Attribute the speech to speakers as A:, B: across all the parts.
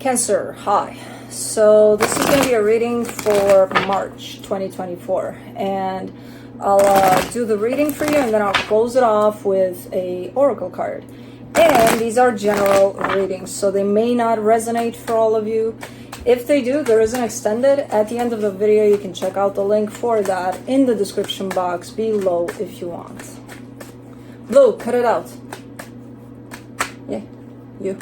A: Cancer, hi. So this is going to be a reading for March 2024, and I'll do the reading for you, and then I'll close it off with a oracle card. And these are general readings, so they may not resonate for all of you. If they do, there is an extended at the end of the video. You can check out the link for that in the description box below if you want. Blue, cut it out. Yeah, you.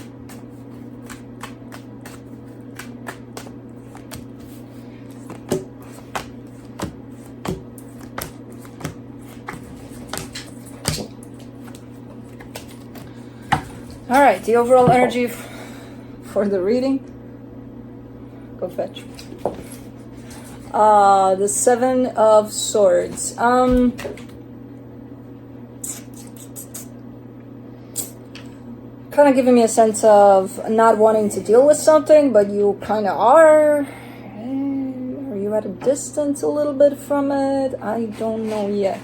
A: All right, the overall energy for the reading. Go fetch. The Seven of Swords. Kind of giving me a sense of not wanting to deal with something, but you kind of are. Are you at a distance a little bit from it? I don't know yet.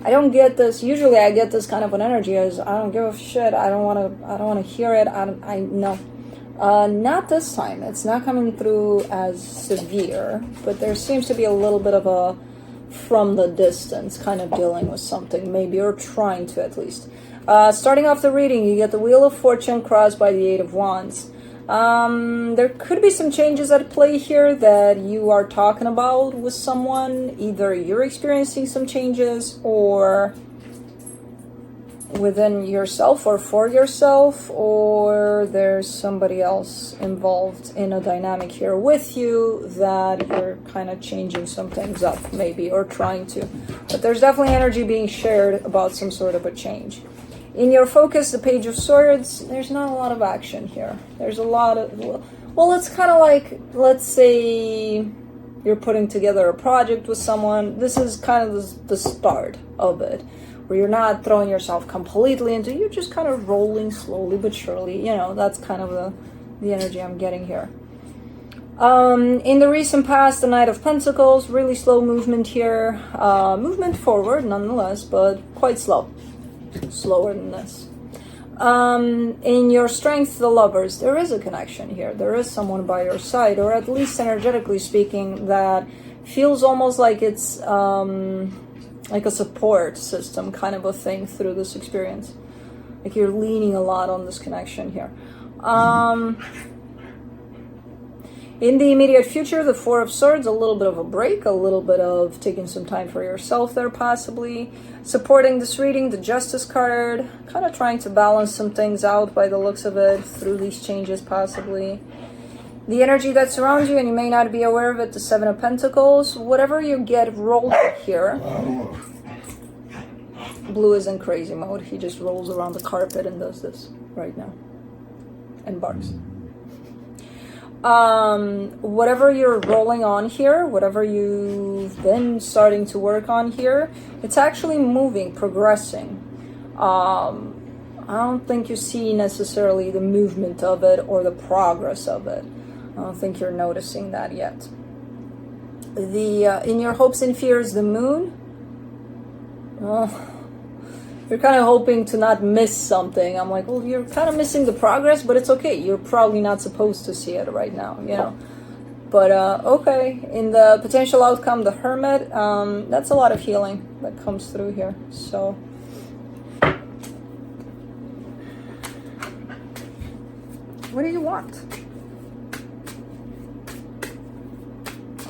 A: I don't get this. Usually, I get this kind of an energy as I don't give a shit. I don't want to hear it. I no. Not this time. It's not coming through as severe, but there seems to be a little bit of a from the distance kind of dealing with something, maybe, or trying to at least. Starting off the reading, you get the Wheel of Fortune crossed by the Eight of Wands. There could be some changes at play here that you are talking about with someone. Either you're experiencing some changes or within yourself or for yourself, or there's somebody else involved in a dynamic here with you that you're kind of changing some things up maybe, or trying to. But there's definitely energy being shared about some sort of a change. In your focus, the Page of Swords, there's not a lot of action here. There's a lot of, well, it's kind of like, let's say you're putting together a project with someone. This is kind of the start of it, where you're not throwing yourself completely into, you're just kind of rolling slowly but surely. You know, that's kind of the energy I'm getting here. In the recent past, the Knight of Pentacles, really slow movement here. Movement forward nonetheless, but quite slow. Slower than this. In your strength, the Lovers, there is a connection here. There is someone by your side, or at least energetically speaking, that feels almost like it's like a support system kind of a thing through this experience. Like you're leaning a lot on this connection here. In the immediate future, the Four of Swords, a little bit of a break, a little bit of taking some time for yourself there possibly. Supporting this reading, the Justice card, kind of trying to balance some things out by the looks of it through these changes possibly. The energy that surrounds you, and you may not be aware of it, the Seven of Pentacles. Whatever you get rolled here. Blue is in crazy mode. He just rolls around the carpet and does this right now. And barks. Whatever you're rolling on here, whatever you've been starting to work on here, it's actually moving, progressing. I don't think you see necessarily the movement of it or the progress of it. I don't think you're noticing that yet. In your hopes and fears, the Moon. You're kind of hoping to not miss something. I'm like, well, you're kind of missing the progress, but it's okay. You're probably not supposed to see it right now, you know. But, okay. In the potential outcome, the Hermit, that's a lot of healing that comes through here. So, what do you want?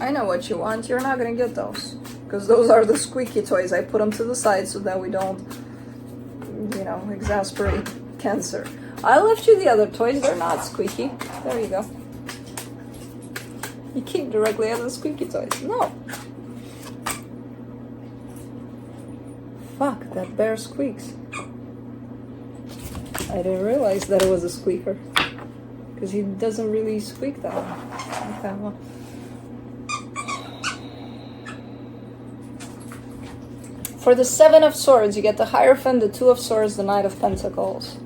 A: I know what you want. You're not going to get those. Because those are the squeaky toys. I put them to the side so that we don't, you know, exasperate Cancer. I left you the other toys. They're not squeaky. There you go. You keep directly at the squeaky toys. No. Fuck, that bear squeaks. I didn't realize that it was a squeaker. Because he doesn't really squeak that way. Okay, well. For the Seven of Swords, you get the Hierophant, the Two of Swords, the Knight of Pentacles.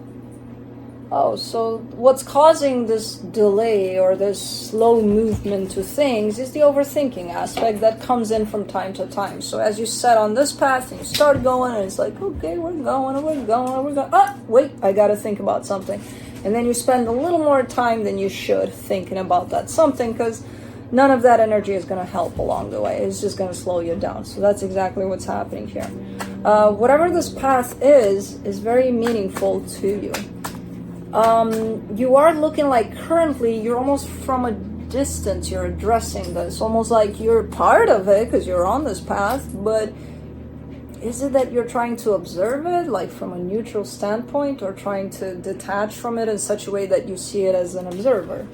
A: Oh, so what's causing this delay or this slow movement to things is the overthinking aspect that comes in from time to time. So as you set on this path and you start going and it's like, okay, we're going. Ah, wait, I gotta think about something. And then you spend a little more time than you should thinking about that something, because none of that energy is going to help along the way. It's just going to slow you down. So that's exactly what's happening here. Whatever this path is very meaningful to you. You are looking like currently you're almost from a distance, you're addressing this, almost like you're part of it because you're on this path, but is it that you're trying to observe it, like from a neutral standpoint, or trying to detach from it in such a way that you see it as an observer?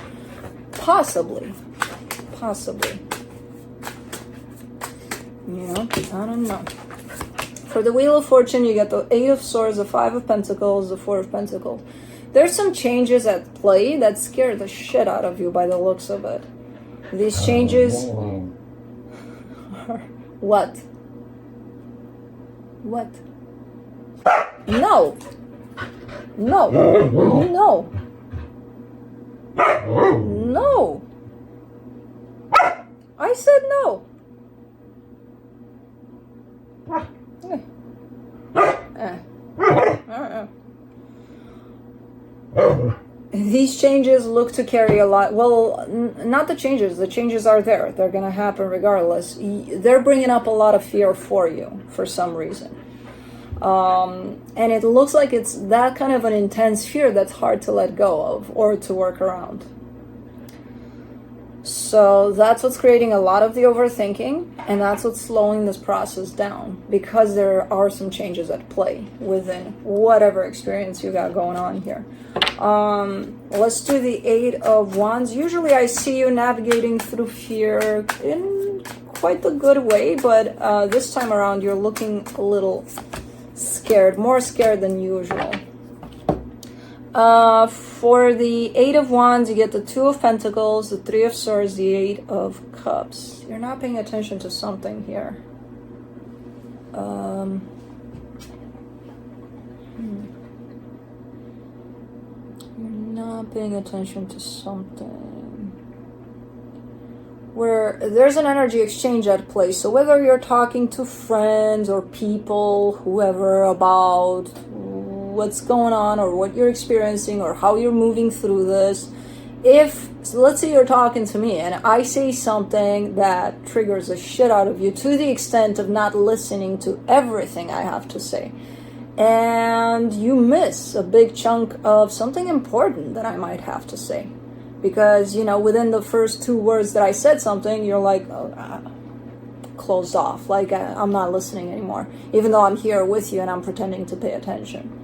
A: Possibly. You know, I don't know. For the Wheel of Fortune, you get the 8 of Swords, the 5 of Pentacles, the 4 of Pentacles. There's some changes at play that scare the shit out of you by the looks of it. These changes... What? What? No! No! No! No! I said no! These changes look to carry a lot. Well, not the changes. The changes are there. They're going to happen regardless. They're bringing up a lot of fear for you for some reason. And it looks like it's that kind of an intense fear that's hard to let go of or to work around. So that's what's creating a lot of the overthinking, and that's what's slowing this process down, because there are some changes at play within whatever experience you got going on here. Let's do the 8 of Wands. Usually I see you navigating through fear in quite the good way, but this time around you're looking a little scared, more scared than usual. For the 8 of Wands, you get the 2 of Pentacles, the 3 of Swords, the 8 of Cups. You're not paying attention to something here. You're not paying attention to something. Where there's an energy exchange at play. So whether you're talking to friends or people, whoever, about what's going on or what you're experiencing or how you're moving through this, so let's say you're talking to me and I say something that triggers the shit out of you to the extent of not listening to everything I have to say, and you miss a big chunk of something important that I might have to say, because, you know, within the first 2 words that I said something, you're like, closed off, like I'm not listening anymore, even though I'm here with you and I'm pretending to pay attention.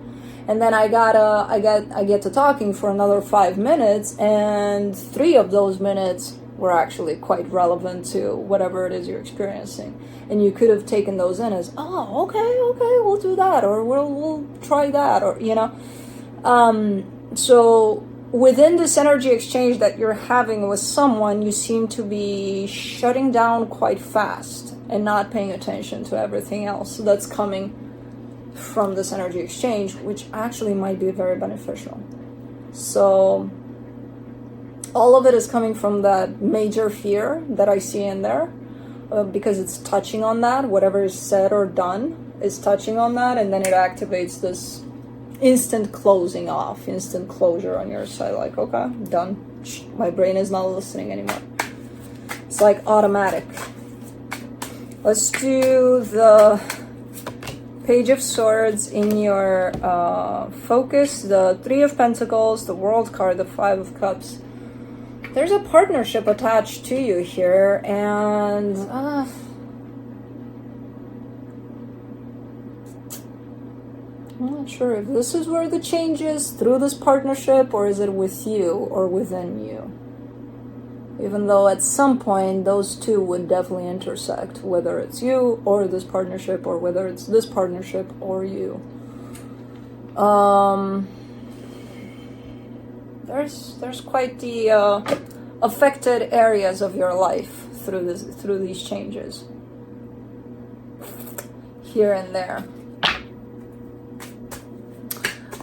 A: And then I get to talking for another 5 minutes, and 3 of those minutes were actually quite relevant to whatever it is you're experiencing. And you could have taken those in as, oh, okay, we'll do that, or we'll try that, or, you know. So within this energy exchange that you're having with someone, you seem to be shutting down quite fast and not paying attention to everything else that's coming from this energy exchange, which actually might be very beneficial. So all of it is coming from that major fear that I see in there, because it's touching on that. Whatever is said or done is touching on that, and then it activates this instant closing off, instant closure on your side, like, okay, done. My brain is not listening anymore. It's like automatic. Let's do the Page of Swords in your focus, the 3 of Pentacles, the World card, the 5 of Cups. There's a partnership attached to you here, and I'm not sure if this is where the change is, through this partnership, or is it with you or within you? Even though at some point those two would definitely intersect, whether it's you or this partnership, or whether it's this partnership or you. There's quite the affected areas of your life through these changes, here and there.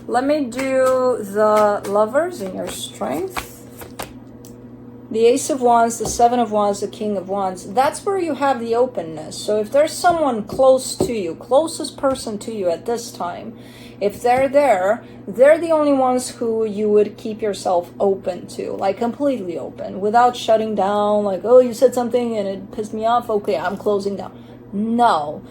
A: Let me do the Lovers in your strength. The Ace of Wands, the 7 of Wands, the King of Wands. That's where you have the openness. So if there's someone close to you, closest person to you at this time, if they're there, they're the only ones who you would keep yourself open to, like completely open, without shutting down, like, oh, you said something and it pissed me off, okay, I'm closing down. No,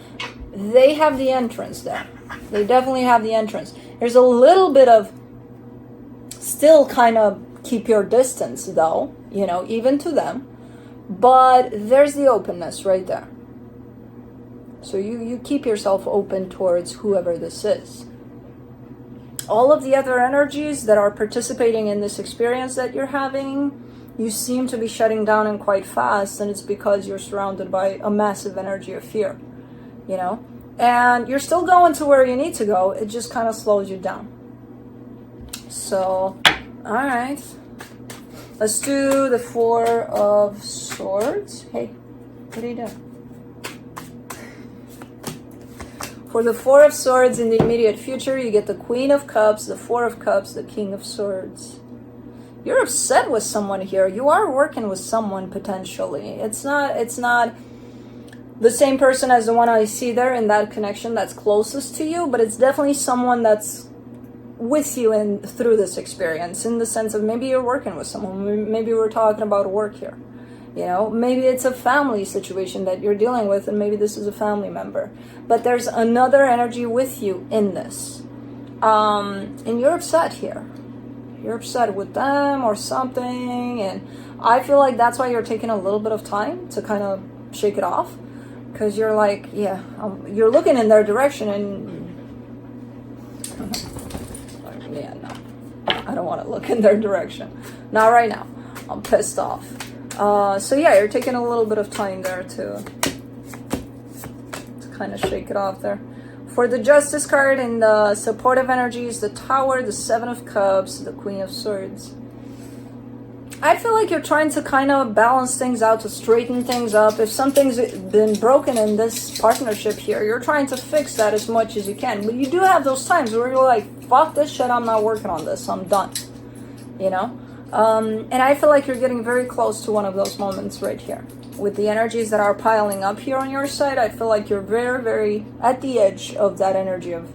A: they have the entrance there. They definitely have the entrance. There's a little bit of still kind of keep your distance though, you know, even to them, but there's the openness right there. So you keep yourself open towards whoever this is. All of the other energies that are participating in this experience that you're having, you seem to be shutting down and quite fast, and it's because you're surrounded by a massive energy of fear, you know? And you're still going to where you need to go, it just kind of slows you down. So, alright. Let's do the Four of Swords. Hey, what are you doing? For the Four of Swords in the immediate future, you get the Queen of Cups, the Four of Cups, the King of Swords. You're upset with someone here. You are working with someone potentially. It's not the same person as the one I see there in that connection that's closest to you, but it's definitely someone that's with you and through this experience, in the sense of maybe you're working with someone. Maybe we're talking about work here. You know, maybe it's a family situation that you're dealing with, and maybe this is a family member. But there's another energy with you in this. And you're upset here. You're upset with them or something. And I feel like that's why you're taking a little bit of time to kind of shake it off. Because you're like, yeah, you're looking in their direction and... yeah, no. I don't want to look in their direction. Not right now. I'm pissed off. So yeah, you're taking a little bit of time there to kind of shake it off there. For the Justice card in the supportive energies, the Tower, the Seven of Cups, the Queen of Swords. I feel like you're trying to kind of balance things out, to straighten things up. If something's been broken in this partnership here, you're trying to fix that as much as you can. But you do have those times where you're like, fuck this shit, I'm not working on this, I'm done. You know? And I feel like you're getting very close to one of those moments right here. With the energies that are piling up here on your side, I feel like you're very, very at the edge of that energy of,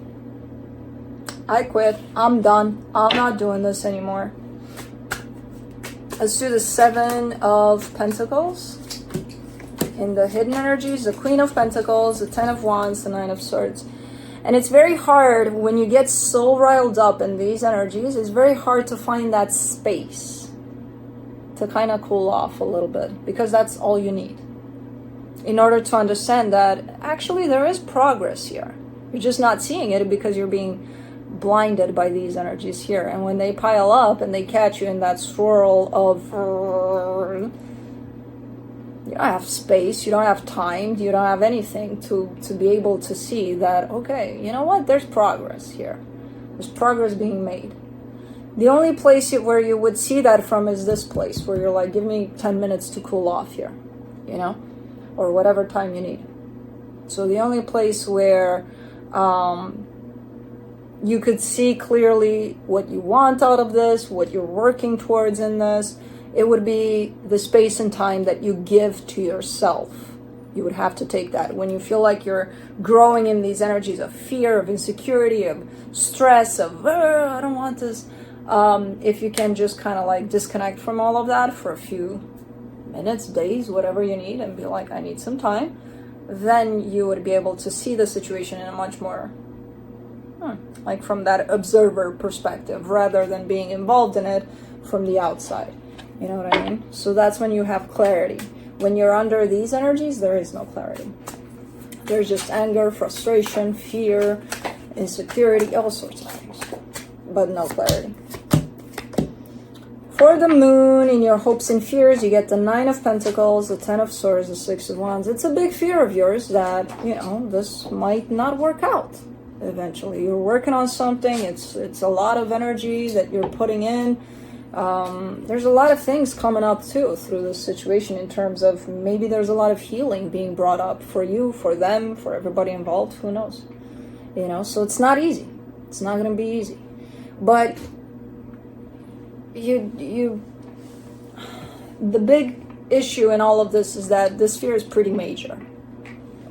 A: I quit, I'm done, I'm not doing this anymore. Let's do the Seven of Pentacles. In the hidden energies, the Queen of Pentacles, the Ten of Wands, the Nine of Swords. And it's very hard when you get so riled up in these energies, it's very hard to find that space to kind of cool off a little bit, because that's all you need in order to understand that actually there is progress here. You're just not seeing it because you're being blinded by these energies here. And when they pile up and they catch you in that swirl of... you don't have space, you don't have time, you don't have anything to be able to see that, okay, you know what, there's progress here. There's progress being made. The only place where you would see that from is this place, where you're like, give me 10 minutes to cool off here, you know, or whatever time you need. So the only place where you could see clearly what you want out of this, what you're working towards in this, it would be the space and time that you give to yourself. You would have to take that. When you feel like you're growing in these energies of fear, of insecurity, of stress, of, I don't want this. If you can just kind of like disconnect from all of that for a few minutes, days, whatever you need, and be like, I need some time, then you would be able to see the situation in a much more, like from that observer perspective, rather than being involved in it from the outside. You know what I mean? So that's when you have clarity. When you're under these energies, there is no clarity. There's just anger, frustration, fear, insecurity, all sorts of things, but no clarity. For the Moon, in your hopes and fears, you get the Nine of Pentacles, the Ten of Swords, the Six of Wands. It's a big fear of yours that, you know, this might not work out eventually. You're working on something. It's a lot of energy that you're putting in. There's a lot of things coming up too through this situation, in terms of maybe there's a lot of healing being brought up for you, for them, for everybody involved. Who knows? You know, so it's not easy. It's not going to be easy. But the big issue in all of this is that this fear is pretty major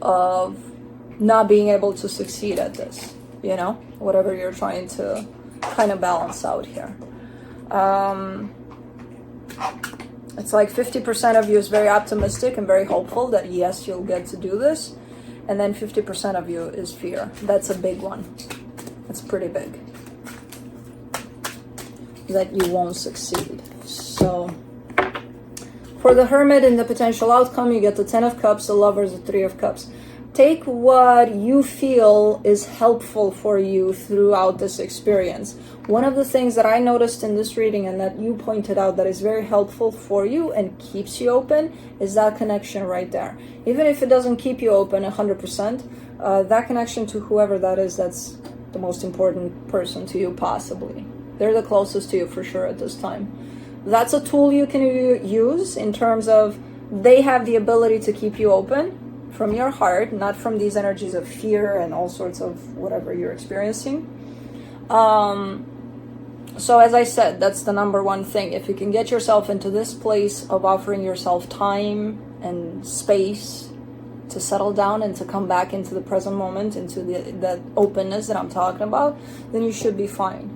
A: of not being able to succeed at this. you know, whatever you're trying to kind of balance out here. It's like 50% of you is very optimistic and very hopeful that yes, you'll get to do this. And then 50% of you is fear. That's a big one. It's pretty big. That you won't succeed. So for the Hermit in the potential outcome, you get the 10 of Cups, the Lovers, the 3 of Cups. Take what you feel is helpful for you throughout this experience. One of the things that I noticed in this reading and that you pointed out that is very helpful for you and keeps you open is that connection right there. Even if it doesn't keep you open 100%, that connection to whoever that is, that's the most important person to you possibly. They're the closest to you for sure at this time. That's a tool you can use in terms of they have the ability to keep you open from your heart, not from these energies of fear and all sorts of whatever you're experiencing. So as I said, that's the number one thing. If you can get yourself into this place of offering yourself time and space to settle down and to come back into the present moment, into that openness that I'm talking about, then you should be fine.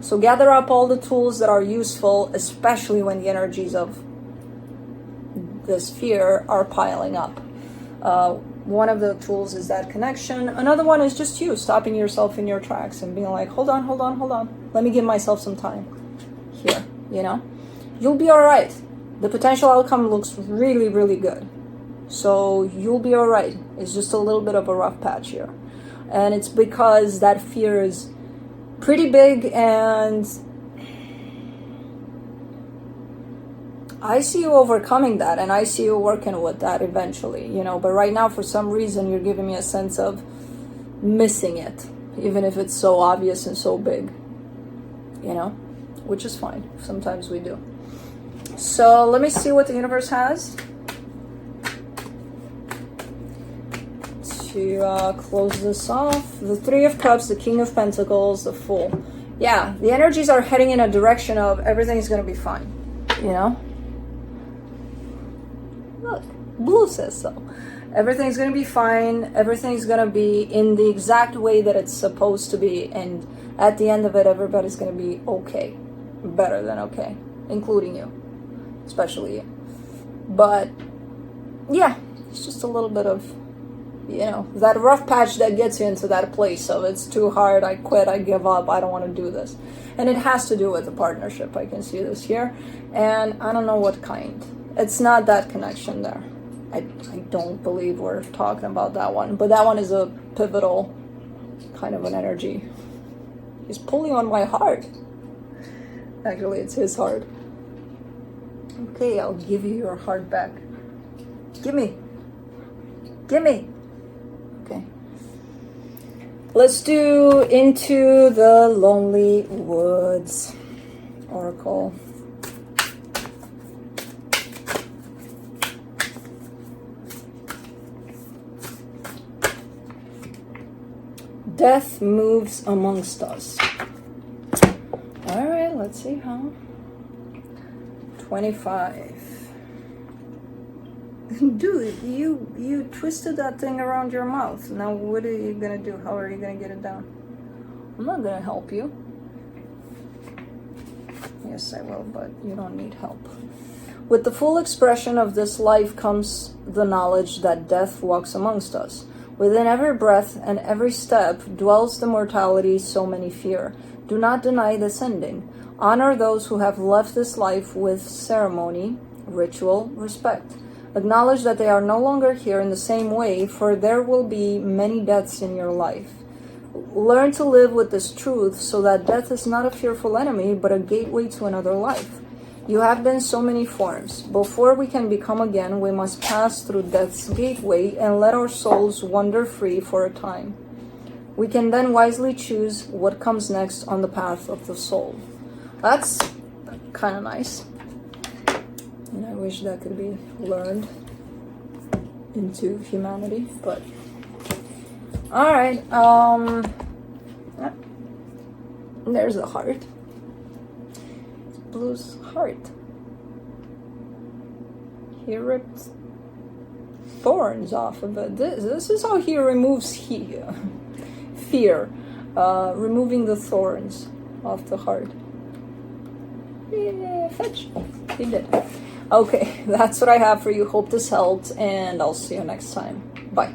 A: So gather up all the tools that are useful, especially when the energies of this fear are piling up. One of the tools is that connection. Another one is just you stopping yourself in your tracks and being like, hold on. Let me give myself some time here, you know? You'll be all right. The potential outcome looks really, really good. So you'll be all right. It's just a little bit of a rough patch here. And it's because that fear is pretty big, and I see you overcoming that, and I see you working with that eventually, you know, but right now for some reason you're giving me a sense of missing it, even if it's so obvious and so big, you know, which is fine. Sometimes we do. So let me see what the universe has to close this off. The 3 of Cups, the King of Pentacles, the Fool. Yeah, the energies are heading in a direction of everything's going to be fine, you know? Look, Blue says so. Everything's going to be fine. Everything's going to be in the exact way that it's supposed to be. And at the end of it, everybody's going to be okay. Better than okay. Including you. Especially you. But, yeah, it's just a little bit of, you know, that rough patch that gets you into that place of it's too hard, I quit, I give up, I don't want to do this. And it has to do with the partnership. I can see this here. And I don't know what kind. It's not that connection there. I don't believe we're talking about that one. But that one is a pivotal kind of an energy. He's pulling on my heart. Actually, it's his heart. Okay, I'll give you your heart back. Gimme. Okay. Let's do Into the Lonely Woods. Oracle. Death moves amongst us. All right, let's see how. 25. Dude, you twisted that thing around your mouth. Now what are you gonna do? How are you gonna get it down? I'm not gonna help you. Yes, I will, but you don't need help. With the full expression of this life comes the knowledge that death walks amongst us. Within every breath and every step dwells the mortality so many fear. Do not deny this ending. Honor those who have left this life with ceremony, ritual, respect. Acknowledge that they are no longer here in the same way, for there will be many deaths in your life. Learn to live with this truth so that death is not a fearful enemy, but a gateway to another life. You have been so many forms. Before we can become again, we must pass through death's gateway and let our souls wander free for a time. We can then wisely choose what comes next on the path of the soul. That's kind of nice. And I wish that could be learned into humanity, but all right. There's the heart. Blue's heart. He ripped thorns off of it. This is how he removes fear, removing the thorns off the heart. Yeah, fetch. He did. Okay, that's what I have for you. Hope this helped, and I'll see you next time. Bye.